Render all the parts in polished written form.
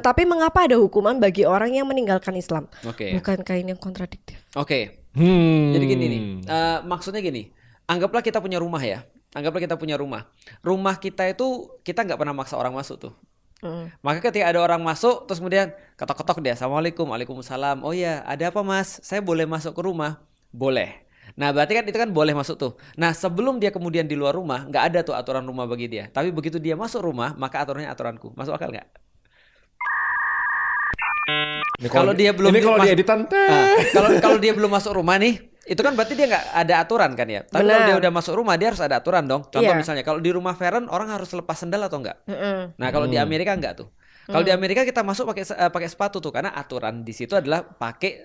Tapi mengapa ada hukuman bagi orang yang meninggalkan Islam? Oke. Bukankah ini yang kontradiktif? Oke. Jadi gini nih, maksudnya gini, anggaplah kita punya rumah ya. Anggaplah kita punya rumah. Rumah kita itu kita nggak pernah maksa orang masuk tuh. Maka ketika ada orang masuk, terus kemudian ketok-ketok dia, Assalamualaikum, Waalaikumsalam. Oh ya, ada apa mas? Saya boleh masuk ke rumah? Boleh. Nah berarti kan itu kan boleh masuk tuh. Nah sebelum dia kemudian di luar rumah, nggak ada tuh aturan rumah bagi dia. Tapi begitu dia masuk rumah, maka aturannya aturanku. Masuk akal nggak? Kalau dia belum kalau di editan kalau dia belum masuk rumah nih, itu kan berarti dia nggak ada aturan kan ya. Tapi kalau dia udah masuk rumah, dia harus ada aturan dong. Contoh misalnya kalau di rumah Feren orang harus lepas sendal atau enggak? Nah kalau di Amerika enggak tuh. Kalau di Amerika kita masuk pakai sepatu tuh karena aturan di situ adalah pakai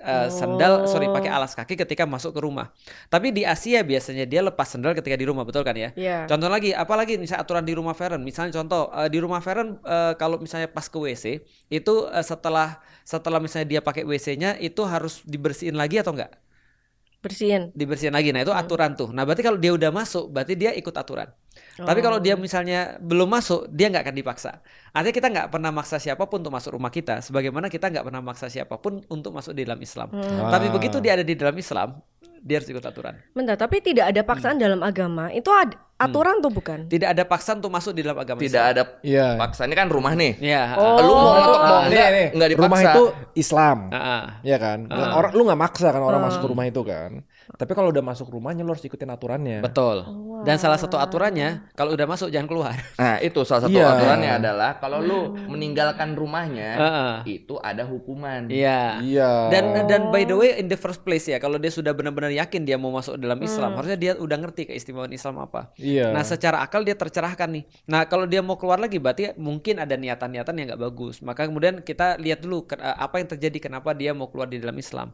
pakai alas kaki ketika masuk ke rumah. Tapi di Asia biasanya dia lepas sendal ketika di rumah, betul kan ya? Contoh lagi, apalagi misalnya aturan di rumah Feren. Misalnya contoh di rumah Feren kalau misalnya pas ke WC itu setelah misalnya dia pakai WC-nya itu harus dibersihin lagi atau enggak? Dibersihin lagi. Nah itu aturan tuh. Nah berarti kalau dia udah masuk berarti dia ikut aturan. Tapi kalau dia misalnya belum masuk, dia nggak akan dipaksa. Artinya kita nggak pernah maksa siapapun untuk masuk rumah kita, sebagaimana kita nggak pernah maksa siapapun untuk masuk di dalam Islam. Tapi begitu dia ada di dalam Islam, dia harus ikut aturan. Bentar, tapi tidak ada paksaan dalam agama. Itu aturan tuh bukan? Tidak ada paksaan untuk masuk di dalam agama Tidak Islam. ada paksaan. Ini kan rumah nih. Iya. Lu mau ngotot mau enggak dipaksa. Rumah itu Islam. Iya kan? Lu nggak maksa kan orang masuk ke rumah itu kan. Tapi kalau udah masuk rumahnya lu harus ikutin aturannya. Betul. Dan salah satu aturannya kalau udah masuk jangan keluar. Nah, itu salah satu aturannya adalah kalau lu meninggalkan rumahnya itu ada hukuman. Iya. Dan by the way in the first place ya, kalau dia sudah benar-benar yakin dia mau masuk dalam Islam, harusnya dia udah ngerti keistimewaan Islam apa. Nah, secara akal dia tercerahkan nih. Nah, kalau dia mau keluar lagi berarti mungkin ada niatan-niatan yang nggak bagus. Maka kemudian kita lihat dulu apa yang terjadi, kenapa dia mau keluar di dalam Islam.